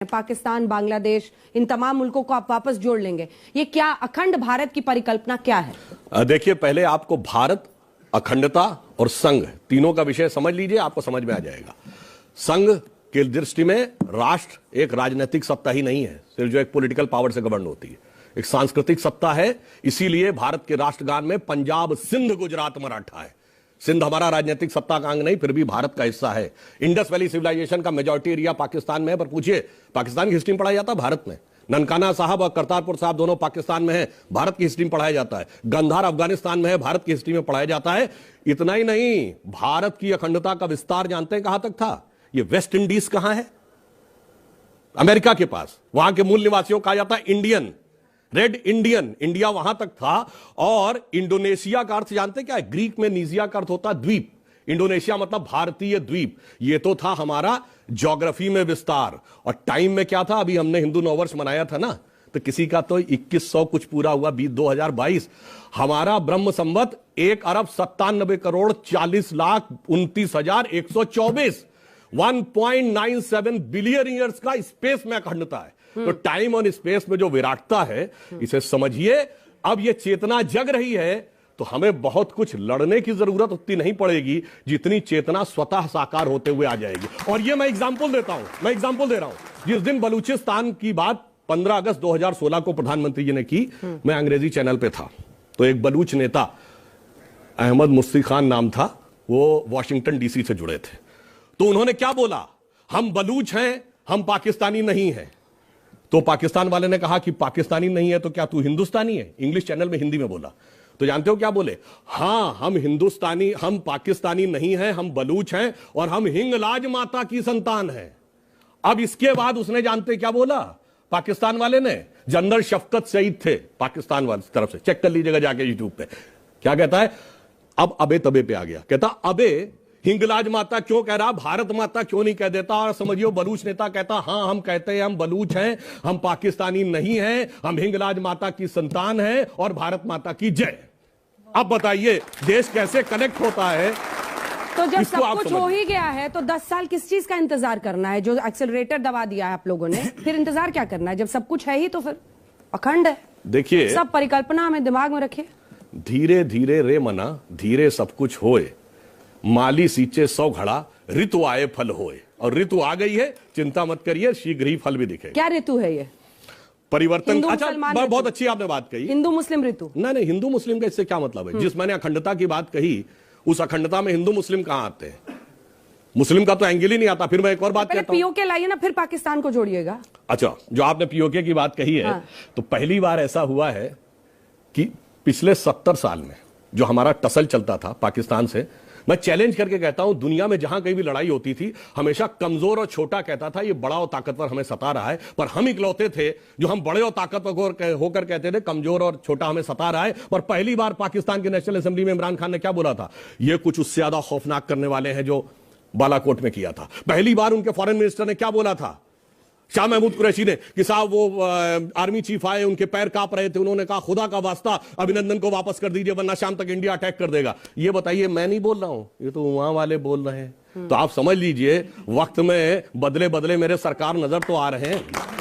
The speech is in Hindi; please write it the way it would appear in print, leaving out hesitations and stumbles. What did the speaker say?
पाकिस्तान, बांग्लादेश, इन तमाम मुल्कों को आप वापस जोड़ लेंगे। ये क्या अखंड भारत की परिकल्पना क्या है? देखिए, पहले आपको भारत, अखंडता और संघ तीनों का विषय समझ लीजिए, आपको समझ में आ जाएगा। संघ की दृष्टि में राष्ट्र एक राजनीतिक सत्ता ही नहीं है, सिर्फ जो एक पॉलिटिकल पावर से गवर्न होती है, एक सांस्कृतिक सत्ता है। इसीलिए भारत के राष्ट्रगान में पंजाब, सिंध, गुजरात, मराठा है। सिंध हमारा राजनीतिक सत्ता का अंग नहीं, फिर भी भारत का हिस्सा है। इंडस वैली सिविलाइजेशन का मेजॉरिटी एरिया पाकिस्तान में है, पर पूछिए पाकिस्तान की हिस्ट्री में पढ़ाया जाता है भारत में। ननकाना साहब और करतारपुर साहब दोनों पाकिस्तान में है, भारत की हिस्ट्री में पढ़ाया जाता है। गंधार अफगानिस्तान में है, भारत की हिस्ट्री में पढ़ाया जाता है। इतना ही नहीं, भारत की अखंडता का विस्तार जानते हैं कहां तक था? ये वेस्ट इंडीज कहां है? अमेरिका के पास। वहां के मूल निवासियों कहा जाता है इंडियन, रेड इंडियन। इंडिया वहां तक था। और इंडोनेशिया का अर्थ जानते क्या है? ग्रीक में नीजिया का अर्थ होता है द्वीप। इंडोनेशिया मतलब भारतीय द्वीप। ये तो था हमारा ज्योग्राफी में विस्तार। और टाइम में क्या था? अभी हमने हिंदू नववर्ष मनाया था ना, तो किसी का तो 2100 कुछ पूरा हुआ, 2022। हमारा ब्रह्म संवत 1,97,40,29,124 1.97 बिलियन ईयर्स का स्पेस में अखंडता है। तो टाइम और स्पेस में जो विराटता है, इसे समझिए। अब ये चेतना जग रही है तो हमें बहुत कुछ लड़ने की जरूरत उतनी नहीं पड़ेगी जितनी चेतना स्वतः साकार होते हुए आ जाएगी। और ये मैं एग्जांपल देता हूं, मैं एग्जांपल दे रहा हूं। जिस दिन बलूचिस्तान की बात 15 अगस्त 2016 को प्रधानमंत्री जी ने की, मैं अंग्रेजी चैनल पे था, तो एक बलूच नेता, अहमद मुफ्ती खान नाम था, वो वॉशिंगटन डीसी से जुड़े थे। तो उन्होंने क्या बोला? हम बलूच हैं, हम पाकिस्तानी नहीं हैं। तो पाकिस्तान वाले ने कहा कि पाकिस्तानी नहीं है तो क्या तू हिंदुस्तानी है? इंग्लिश चैनल में हिंदी में बोला। तो जानते हो क्या बोले? हां, हम हिंदुस्तानी, हम पाकिस्तानी नहीं हैं, हम बलूच हैं और हम हिंगलाज माता की संतान हैं। अब इसके बाद उसने जानते क्या बोला? पाकिस्तान वाले ने, जनरल शफकत सईद थे पाकिस्तान वाले तरफ से, चेक कर लीजिएगा जाके यूट्यूब पे। क्या कहता है? अब अबे तबे पे आ गया। कहता अबे हिंगलाज माता क्यों कह रहा, भारत माता क्यों नहीं कह देता? और समझियो बलूच नेता कहता हां हम कहते हैं, हम बलूच हैं, हम पाकिस्तानी नहीं हैं, हम हिंगलाज माता की संतान हैं और भारत माता की जय। अब बताइए देश कैसे कनेक्ट होता है? तो जब सब कुछ हो ही गया है तो 10 साल किस चीज का इंतजार करना है? जो एक्सेलरेटर दबा दिया है आप लोगों ने, फिर इंतजार क्या करना है? जब सब कुछ है ही तो फिर अखंड है। देखिए, सब परिकल्पना हमें दिमाग में रखिए। धीरे धीरे रे मना, धीरे सब कुछ होए, माली सींचे 100 घड़ा, ऋतु आए फल होए। और ऋतु आ गई है, चिंता मत करिए, शीघ्र ही फल भी दिखेगा। क्या ऋतु है ये? परिवर्तन। अच्छा, बहुत अच्छी आपने बात कही, हिंदू मुस्लिम ऋतु। नहीं, हिंदू मुस्लिम का इससे क्या मतलब है? जिस मैंने अखंडता की बात कही, उस अखंडता में हिंदू मुस्लिम कहां आते हैं? मुस्लिम का तो एंगल ही नहीं आता। फिर मैं एक और बात कहता हूं, पीओके लाइए ना, फिर पाकिस्तान को जोड़िएगा। अच्छा, जो आपने पीओके की बात कही है, हाँ। तो पहली बार ऐसा हुआ है कि पिछले 70 साल में जो हमारा टसल चलता था पाकिस्तान से, मैं चैलेंज करके कहता हूं, दुनिया में जहां कहीं भी लड़ाई होती थी, हमेशा कमजोर और छोटा कहता था ये बड़ा और ताकतवर हमें सता रहा है। पर हम इकलौते थे जो हम बड़े और ताकतवर होकर कहते थे कमजोर और छोटा हमें सता रहा है। पर पहली बार पाकिस्तान की नेशनल असेंबली में इमरान खान ने क्या बोला था? ये कुछ उससे ज्यादा खौफनाक करने वाले हैं जो बालाकोट में किया था। पहली बार उनके फॉरेन मिनिस्टर ने क्या बोला था, शाह महमूद कुरैशी ने, कि साहब वो आर्मी चीफ आए, उनके पैर कांप रहे थे, उन्होंने कहा खुदा का वास्ता अभिनंदन को वापस कर दीजिए वरना शाम तक इंडिया अटैक कर देगा। ये बताइए, मैं नहीं बोल रहा हूं, ये तो वहां वाले बोल रहे हैं। तो आप समझ लीजिए, वक्त में बदले बदले मेरे सरकार नजर तो आ रहे हैं।